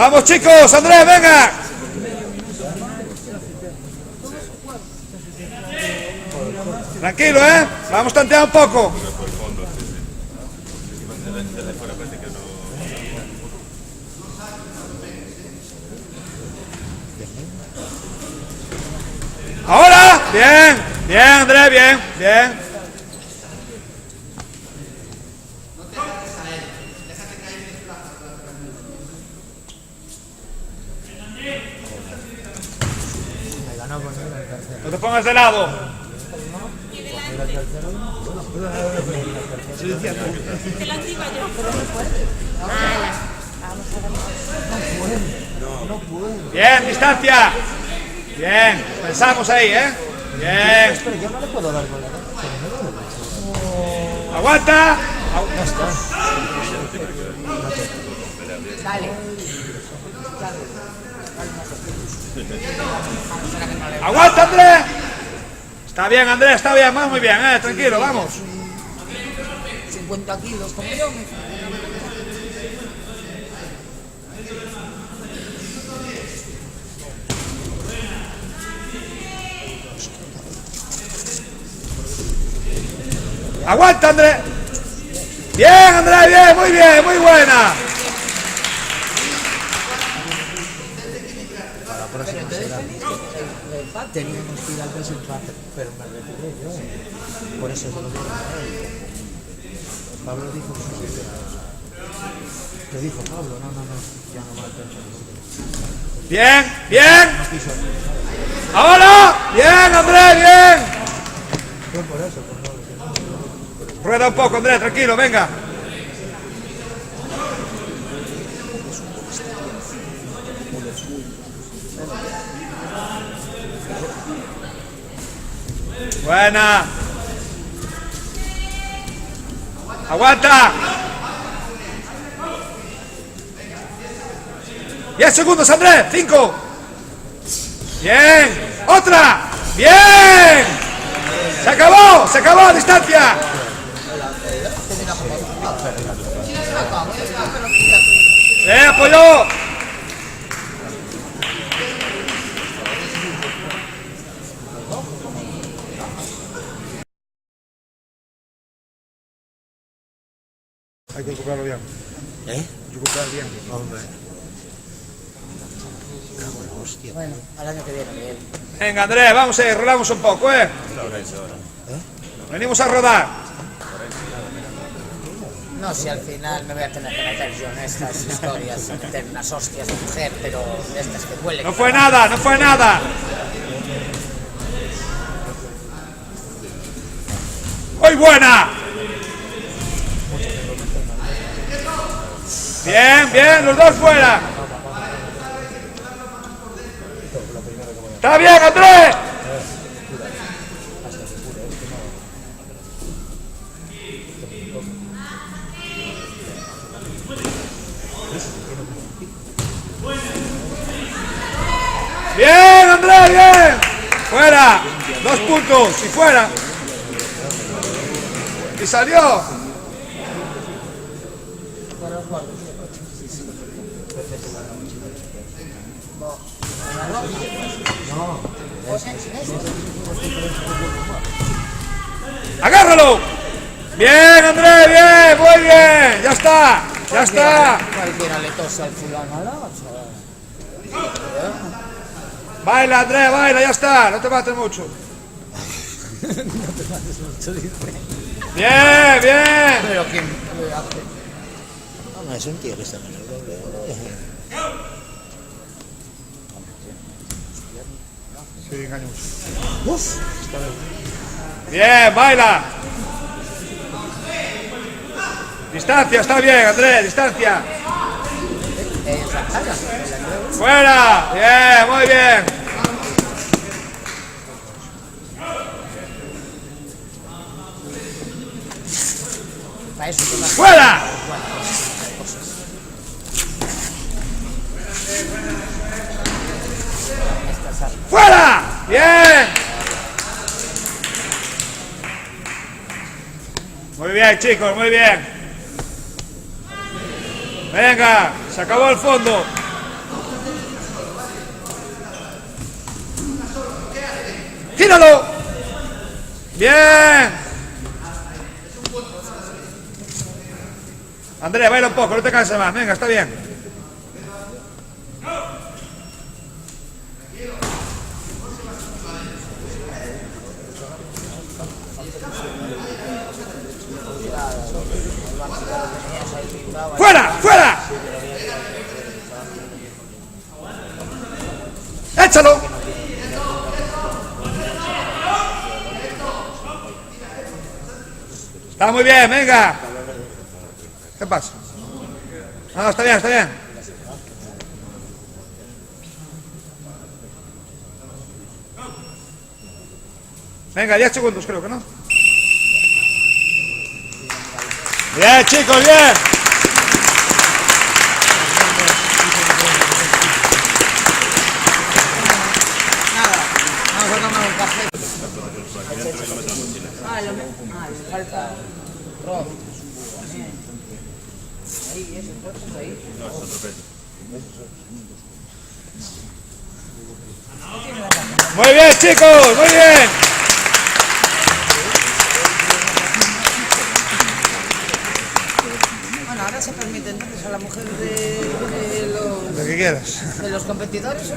Vamos chicos, Andrés, venga. Tranquilo, vamos a tantear un poco. Ahora, bien, bien Andrés, bien, bien. No te pongas de lado. Bien, distancia. Bien, pensamos ahí, Bien. Espera, yo no le puedo dar bola. Aguanta. Ya está. Dale. Aguanta, Andrés. Está bien, Andrés, está bien, vamos muy bien, tranquilo, vamos. 50 kilos como yo. Aguanta, Andrés. Bien, Andrés, bien, muy buena. Para la próxima será. Teníamos que ir al desempate, pero me retiré yo. Por eso se lo digo a él. Pablo dijo que no se hiciera eso. ¿Qué dijo Pablo? No, ya no va a tener. Bien, bien. Ahora, bien, Andrés, bien. Fue por eso, por no. Rueda un poco, Andrés, tranquilo, venga. Buena. Aguanta. 10 segundos, Andrés. 5. Bien. Otra. Bien. Se acabó a distancia. Apoyó. Hay que recuperarlo bien. Recuperar bien. Hombre. Hostia. Bueno, al año que viene, Miguel. Venga, Andrés, vamos a ir, rodamos un poco, Venimos a rodar. No, si al final me voy a tener que meter yo en estas historias, a meter unas hostias de mujer, pero de estas que huelen. No fue nada, no fue nada. ¡Muy buena! Bien, bien, los dos fuera. ¡Está bien, Andrés! Bien, Andrés, bien. Fuera. 2 puntos y fuera. Y salió. Agárralo. Bien, Andrés, bien, muy bien. Ya está, ya está. Cualquiera le tose al fulano al lado, chaval. Baila, Andrés, baila, ya está. No te mates mucho. Bien, bien. Pero quién No, es un tío que está en el doble. Sí, engaño mucho. Uf, está bien. Bien, baila. Distancia, está bien, Andrés, distancia. Fuera, bien, muy bien. Fuera. Fuera, bien. Muy bien, chicos, muy bien. Venga, se acabó el fondo. ¡Tíralo! ¡Bien! Andrea, baila un poco, no te canses más. Venga, está bien. ¡Fuera! ¡Fuera! ¡Échalo! Está muy bien, venga. ¿Qué pasa? No, está bien, está bien. Venga, 10 segundos creo que no. Bien, chicos, bien. Vamos a tomar un café. Le falta Rob. Ahí, eso, entonces ahí. Muy bien, chicos, muy bien. Bueno, ahora se permite entonces a la mujer de Lo que quieras. los competidores.